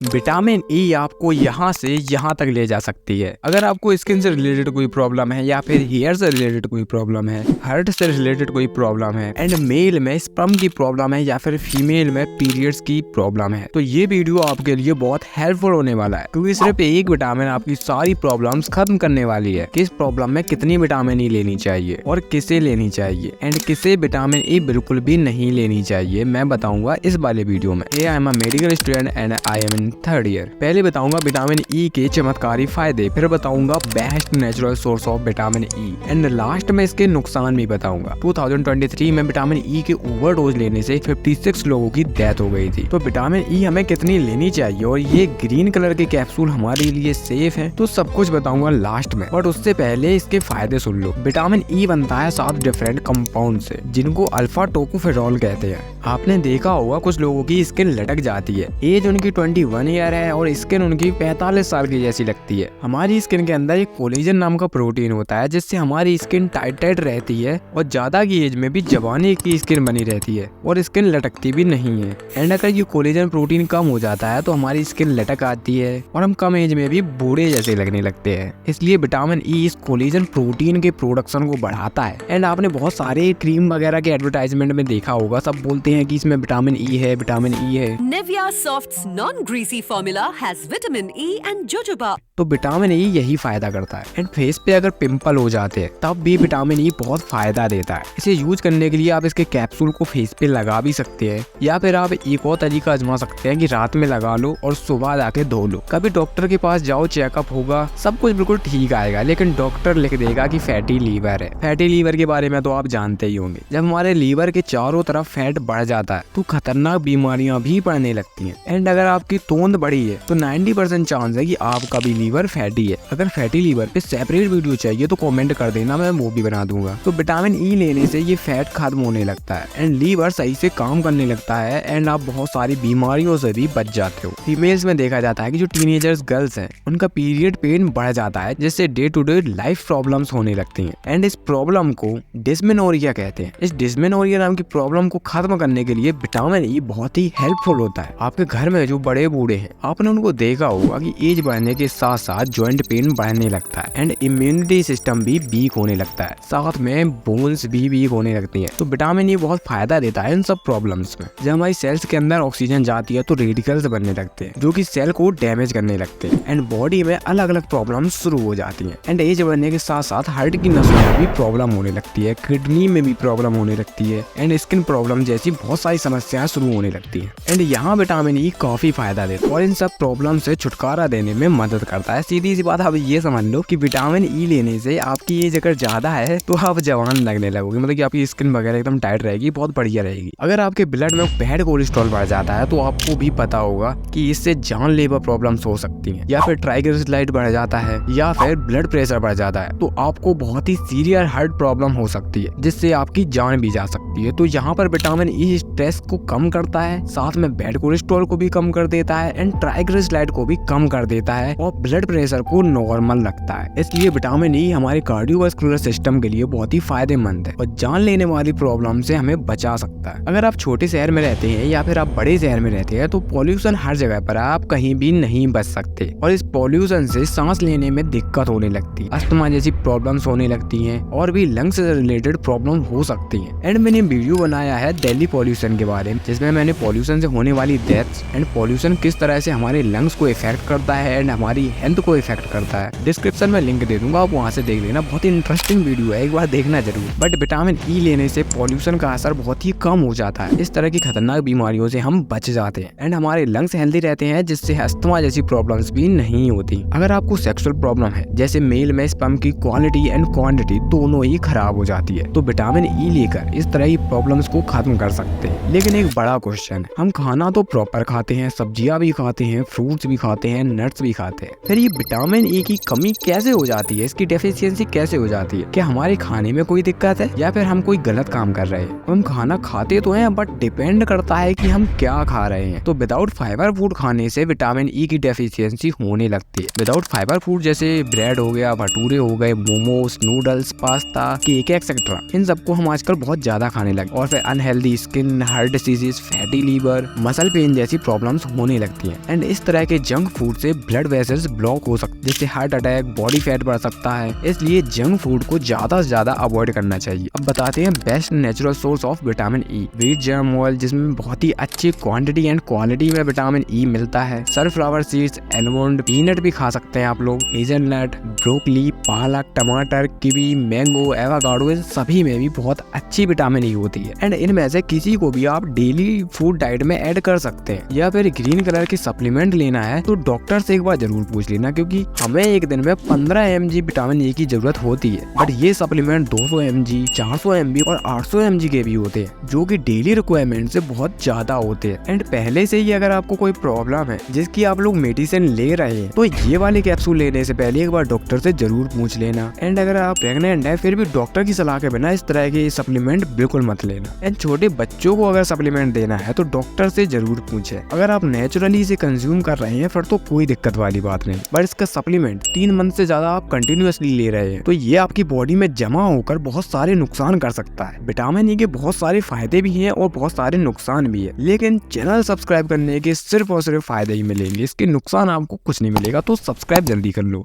Vitamin E आपको यहाँ से यहाँ तक ले जा सकती है। अगर आपको स्किन से रिलेटेड कोई प्रॉब्लम है या फिर हेयर से रिलेटेड कोई प्रॉब्लम है, हार्ट से रिलेटेड कोई प्रॉब्लम है, एंड मेल में स्पर्म की प्रॉब्लम है या फिर फीमेल में पीरियड्स की प्रॉब्लम है, तो ये वीडियो आपके लिए बहुत हेल्पफुल होने वाला है, क्योंकि सिर्फ एक विटामिन आपकी सारी प्रॉब्लम्स खत्म करने वाली है। किस प्रॉब्लम में कितनी विटामिन ई लेनी चाहिए और किसे लेनी चाहिए एंड किसे विटामिन ई बिल्कुल भी नहीं लेनी चाहिए, मैं बताऊंगा इस वाले वीडियो में। I am a medical student and I am in third year. पहले बताऊंगा विटामिन ई के चमत्कारी फायदे, फिर बताऊंगा best natural source of vitamin E and last में इसके नुकसान भी बताऊंगा। 2023 में विटामिन ई के ओवरडोज लेने से 56 लोगों की डेथ हो गई थी। तो विटामिन ई हमें कितनी लेनी चाहिए और ये ग्रीन कलर के कैप्सूल हमारे लिए सेफ है, तो सब कुछ बताऊंगा लास्ट में। बट उससे पहले इसके फायदे सुन लो। विटामिन ई बनता है 7 डिफरेंट कंपाउंड से, जिनको अल्फा टोकोफेरॉल कहते हैं। आपने देखा होगा कुछ लोगों की स्किन लटक जाती है, एज उनकी 21 ईयर है और स्किन उनकी 45 साल की जैसी लगती है। हमारी स्किन के अंदर एक कोलेजन नाम का प्रोटीन होता है, जिससे हमारी स्किन टाइट रहती है और ज्यादा की एज में भी जवानी की स्किन बनी रहती है और स्किन लटकती भी नहीं है। एंड अगर ये कोलेजन प्रोटीन कम हो जाता है तो हमारी स्किन लटक आती है और हम कम एज में भी बूढ़े जैसे लगने लगते हैं। इसलिए विटामिन ई इस कोलेजन प्रोटीन के प्रोडक्शन को बढ़ाता है। एंड आपने बहुत सारे क्रीम वगैरह के एडवर्टाइजमेंट में देखा होगा, सब बोलते हैं कि इसमें विटामिन ई है, विटामिन ई है। Nivea Soft's non-greasy formula has vitamin E and jojoba. तो विटामिन ई यही फायदा करता है। एंड फेस पे अगर पिंपल हो जाते हैं तब भी विटामिन ई बहुत फायदा देता है। इसे यूज करने के लिए आप इसके कैप्सूल को फेस पे लगा भी सकते हैं, या फिर आप एक और तरीका आजमा सकते हैं कि रात में लगा लो और सुबह जाके धो लो। कभी डॉक्टर के पास जाओ, चेकअप होगा, सब कुछ बिल्कुल ठीक आएगा, लेकिन डॉक्टर लिख देगा कि फैटी लीवर है। फैटी लीवर के बारे में तो आप जानते ही होंगे। जब हमारे लीवर के चारों तरफ फैट बढ़ जाता है तो खतरनाक बीमारियां भी बढ़ने लगती हैं। एंड अगर आपकी तोंद बड़ी है तो 90% चांस है कि आपका भी लीवर फैटी है। अगर फैटी लीवर पे सेपरेट वीडियो चाहिए तो कमेंट कर देना, मैं वो भी बना दूंगा। तो विटामिन ई लेने से ये फैट खत्म होने लगता है एंड लीवर सही से काम करने लगता है एंड आप बहुत सारी बीमारियों से भी बच जाते हो। फीमेल्स में देखा जाता है कि जो टीनेजर्स गर्ल्स हैं उनका पीरियड पेन बढ़ जाता है, जिससे day to day life problems होने लगती हैं। एंड इस प्रॉब्लम को डिस्मेनोरिया कहते हैं। इस डिस्मेनोरिया नाम की प्रॉब्लम को खत्म करने के लिए विटामिन ई बहुत ही हेल्पफुल होता है। आपके घर में जो बड़े बूढ़े हैं, आपने उनको देखा होगा कि एज बढ़ने के साथ साथ जॉइंट पेन बढ़ने लगता है एंड इम्यूनिटी सिस्टम भी वीक होने लगता है, साथ में बोन्स भी वीक होने लगती हैं। तो विटामिन ई बहुत फायदा देता है इन सब प्रॉब्लम्स में। जब हमारी सेल्स के अंदर ऑक्सीजन जाती है तो रेडिकल्स बनने लगते हैं, जो कि सेल को डैमेज करने लगते हैं एंड बॉडी में अलग अलग प्रॉब्लम्स शुरू हो जाती हैं। एंड एज बढ़ने के साथ साथ हार्ट की नसों में भी प्रॉब्लम होने लगती है, किडनी में भी प्रॉब्लम होने लगती है एंड स्किन प्रॉब्लम जैसी बहुत सारी समस्याएं शुरू होने लगती हैं। एंड यहाँ विटामिन ई काफी फायदा देता है और इन सब प्रॉब्लम से छुटकारा देने में मदद करता है। सीधी सी बात आप ये समझ लो कि विटामिन ई लेने से आपकी एज अगर ज्यादा है तो आप जवान लगने लगोगे, मतलब कि आपकी स्किन वगैरह एकदम टाइट रहेगी, बहुत बढ़िया रहेगी। अगर आपके ब्लड में बैड कोलेस्ट्रॉल बढ़ जाता है तो आपको भी पता होगा कि इससे जानलेवा प्रॉब्लम्स हो सकती हैं, या फिर ट्राइग्लिसराइड बढ़ जाता है या फिर ब्लड प्रेशर बढ़ जाता है तो आपको बहुत ही सीरियस हार्ट प्रॉब्लम हो सकती है, जिससे आपकी जान भी जा सकती है। तो यहाँ पर विटामिन ई स्ट्रेस को कम करता है, साथ में बैड कोलेस्ट्रॉल को भी कम कर देता है एंड ट्राइग्लिसराइड को भी कम कर देता है और ब्लड प्रेशर को नॉर्मल रखता है। इसलिए विटामिन ई हमारे कार्डियोवास्कुलर सिस्टम के लिए बहुत ही फायदेमंद है और जान लेने वाली प्रॉब्लम से हमें बचा सकता है। अगर आप छोटे शहर में रहते हैं या फिर आप बड़े शहर में रहते हैं तो पॉल्यूशन हर जगह पर है, आप कहीं भी नहीं बच सकते और इस पॉल्यूशन से सांस लेने में दिक्कत होने लगती है, अस्थमा जैसी प्रॉब्लम्स होने लगती हैं और भी लंग्स से रिलेटेड प्रॉब्लम हो सकती हैं। एंड मैंने वीडियो बनाया है दिल्ली पॉल्यूशन के बारे में, जिसमें मैंने पॉल्यूशन से होने वाली डेथ्स एंड पॉल्यूशन किस तरह से हमारे लंग्स को इफेक्ट करता है एंड हमारी हेल्थ को इफेक्ट करता है। डिस्क्रिप्शन में लिंक दे दूंगा, आप वहाँ से देख लेना, बहुत ही इंटरेस्टिंग वीडियो है, एक बार देखना जरूर। बट विटामिन ई लेने से पॉल्यूशन का असर बहुत ही कम हो जाता है, इस तरह की खतरनाक बीमारियों से हम बच जाते हैं एंड हमारे लंग्स हेल्दी रहते हैं, जिससे अस्थमा जैसी प्रॉब्लम्स भी नहीं होती। अगर आपको सेक्सुअल प्रॉब्लम है, जैसे मेल में स्पर्म की क्वालिटी एंड क्वांटिटी दोनों ही खराब हो जाती है, तो विटामिन ई लेकर इस तरह की प्रॉब्लम्स को खत्म कर सकते हैं। लेकिन एक बड़ा क्वेश्चन है, हम खाना तो प्रॉपर खाते हैं, सब्जियां भी खाते हैं, फ्रूट्स भी खाते हैं, नट्स भी खाते हैं, फिर ये विटामिन ई की कमी कैसे हो जाती है, इसकी डेफिशिएंसी कैसे हो जाती है? क्या हमारे खाने में कोई दिक्कत है या फिर हम कोई गलत काम कर रहे हैं? हम खाना खाते तो हैं बट डिपेंड करता है कि हम क्या खा रहे हैं। तो विदाउट फाइबर फूड खाने से विटामिन ई की डेफिशिएंसी होने लगती है। विदाउट फाइबर फूड जैसे ब्रेड हो गया, भटूरे हो गए, momos, noodles, pasta, cake etcetera, इन सबको हम आजकल बहुत ज्यादा खाने लगे और फिर unhealthy skin skin, heart diseases, fatty liver, muscle pain जैसी प्रॉब्लम्स होने लगती हैं। एंड इस तरह के जंक फूड से ब्लड वेसल्स ब्लॉक हो सकते हैं, जिससे हार्ट अटैक, बॉडी फैट बढ़ सकता है। इसलिए जंक फूड को ज्यादा से ज्यादा अवॉइड करना चाहिए। अब बताते हैं best natural source of vitamin E, wheat germ oil, जिसमें बहुत ही अच्छी क्वांटिटी एंड क्वालिटी में विटामिन ई मिलता है। सनफ्लावर सीड्स, आलमंड, पीनट भी खा सकते हैं आप लोग, हेज़लनट, ब्रोकली, पालक, टमाटर, कीवी, मैंगो, एवोकाडो, इन सभी में भी बहुत अच्छी विटामिन ई होती है। एंड इनमें से किसी को भी आप डेली फूड डाइट में ऐड कर सकते हैं। या फिर ग्रीन कलर की सप्लीमेंट लेना है तो डॉक्टर से एक बार जरूर पूछ लेना, क्योंकि हमें एक दिन में 15 mg विटामिन ई की जरूरत होती है, बट ये सप्लीमेंट 200 mg, 400 mg और 800 mg के भी होते हैं, जो कि डेली रिक्वायरमेंट से बहुत ज्यादा होते हैं। एंड पहले से ही अगर आपको कोई प्रॉब्लम है जिसकी आप लोग मेडिसिन ले रहे हैं, तो ये वाले कैप्सूल लेने से पहले एक बार डॉक्टर से जरूर पूछ लेना। एंड अगर आप प्रेग्नेंट है फिर भी डॉक्टर की सलाह के बिना इस तरह के सप्लीमेंट बिल्कुल मत लेना। एंड छोटे बच्चों को अगर सप्लीमेंट देना है तो डॉक्टर से जरूर पूछे। अगर आप नेचुरली इसे कंज्यूम कर रहे हैं फिर तो कोई दिक्कत वाली बात नहीं, बट इसका सप्लीमेंट 3 मंथ से ज्यादा आप कंटिन्यूअसली ले रहे हैं तो ये आपकी बॉडी में जमा होकर बहुत सारे नुकसान कर सकता है। विटामिन ई के बहुत सारे फायदे भी हैं और बहुत सारे नुकसान भी है, लेकिन चैनल सब्सक्राइब करने के सिर्फ और सिर्फ फायदे ही मिलेंगे, इसके नुकसान आपको कुछ नहीं मिलेगा। तो सब्सक्राइब जल्दी कर लो।